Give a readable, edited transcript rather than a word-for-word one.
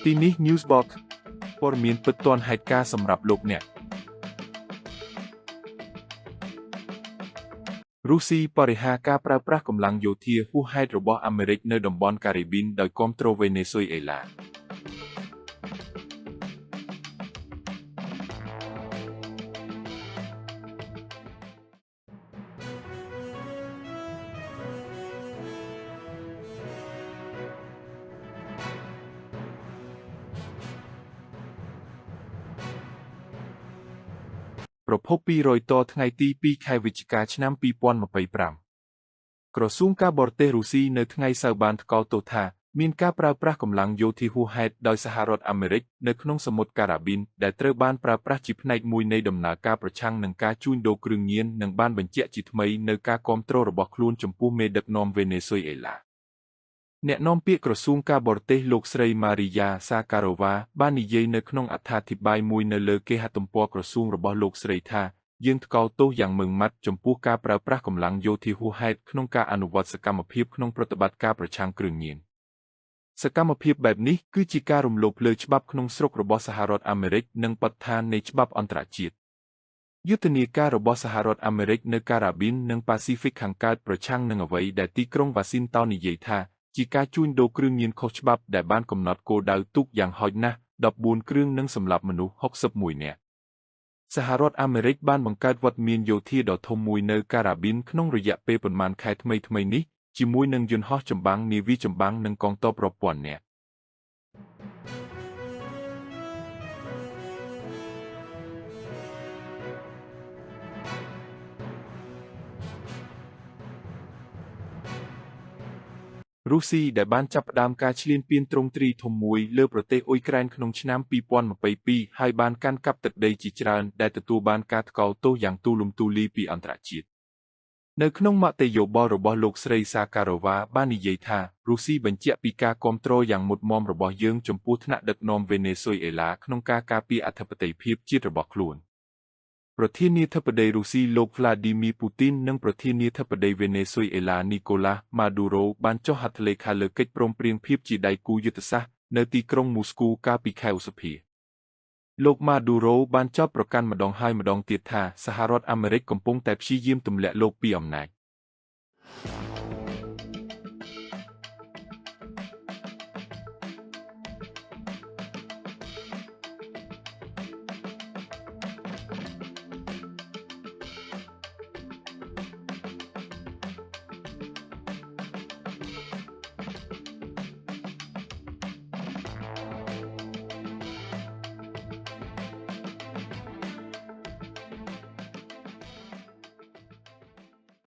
ទីនេះ Newsbox ព័ត៌មានពិតទាន់ហេតុការណ៍សម្រាប់លោកអ្នករុស្ស៊ីបរិហាការប្រើប្រាស់កម្លាំងយោធាហួសហេតុរបស់អាមេរិកនៅតំបន់ការីប៊ីនដោយគាំទ្រវេណេស៊ុយអេឡាប្រភព200 តថ្ងៃទី2ខែវិច្ឆិកាឆ្នាំ2025ក្រសួងការបរទេសរុស្ស៊ីនៅថ្ងៃសៅរ៍បានថ្កោលទោសថាមានការប្រើប្រាស់កម្លាំងយោធាហួសហេតុដោយសហរដ្ឋអាមេរិកនៅក្នុងសមុទ្រការ៉ាប៊ីនដែលត្រូវបានប្រើប្រាស់ជាផ្នែកមួយនៃដំណើរការប្រឆាំងនឹងការជួញដូរគ្រឿងញៀននិងបានបញ្ជាក់ជាថ្មីនូវការគាំទ្ររបស់ខ្លួនចំពោះមេដឹកនាំវេណេស៊ុយអេឡាអ្នកនាំពាក្យក្រសួងការបរទេសលោកស្រី Maria Zakharova បាននិយាយនៅក្នុងអត្ថាធិប្បាយមួយនៅលើគេហទំព័រក្រសួងរបស់លោកស្រីថាយើងថ្កោលទោសយ៉ាងម៉ឺងម៉ាត់ចំពោះការប្រើប្រាស់កម្លាំងយោធាហួសហេតុក្នុងការអនុវត្តសកម្មភាពក្នុងប្រតិបត្តិការប្រឆាំងគ្រឿងញៀនសកម្មភាពបែបនេះគឺជាការរំលោភលើច្បាប់ក្នុងស្រុករបស់សហរដ្ឋអាមេរិកនិងបទដ្ឋាននៃច្បាប់អន្តរជាតិយុទ្ធនាការរបស់សហរដ្ឋអាមេរិកនៅការ៉ាប៊ីននិងប៉ាស៊ីហ្វិកខាងកើតប្រឆាំងនឹងអ្វីដែលទីក្រុងវ៉ាស៊ីនតោននិយាយថាជាការជួញដូរគ្រឿងញៀនខុសច្បាប់ដែលបានកំណត់គោលដៅទុកយ៉ាងហោចណាស់14គ្រឿងនិងសម្លាប់មនុស្ស61នាក់សហរដ្ឋអាមេរិកបានបង្កើតវត្តមានយោធាដ៏ធំមួយនៅការ៉ាប៊ីនក្នុងរយៈពេលប៉ុន្មានខែថ្មីនេះជាមួយនឹងយន្តហោះចម្បាំងនាវាចម្បាំងនិងកងទ័ពរាប់ពាន់នាក់រុស្ស៊ីដែលបានចាប់ផ្ដើមការឈ្លានពានទ្រង់ទ្រីធំមួយលើប្រទេសអ៊ុយក្រែនក្នុងឆ្នាំ2022ហើយបានកាន់កាប់ទឹកដីជាច្រើនដែលទទួលបានការថ្កោលទោសយ៉ាងទូលំទូលាយពីអន្តរជាតិនៅក្នុងមតិយោបល់របស់លោកស្រី Zakharova បាននិយាយថារុស្ស៊ីបញ្ជាក់ពីការគាំទ្រយ៉ាងមុតមមរបស់យើងចំពោះថ្នាក់ដឹកនាំវេណេស៊ុយអេឡាក្នុងការការពារអធិបតេយ្យភាពជាតិរបស់ខ្លួនប្រធានាធិបតីរុស្ស៊ីលោក Vladimir Putin និងប្រធានាធិបតីវេណេស៊ុយអេឡា Nicolas Maduro បានចុះហត្ថលេខាលើកិច្ចព្រមព្រៀងភាពជាដៃគូយុទ្ធសាស្ត្រនៅទីក្រុងមូស្គូកាលពីខែឧសភាលោក Maduro បានចោទប្រកាន់ម្ដងហើយម្ដងទៀតថាសហរដ្ឋអាមេរិកកំពុងតែព្យាយាមទម្លាក់លោកពីអំណាច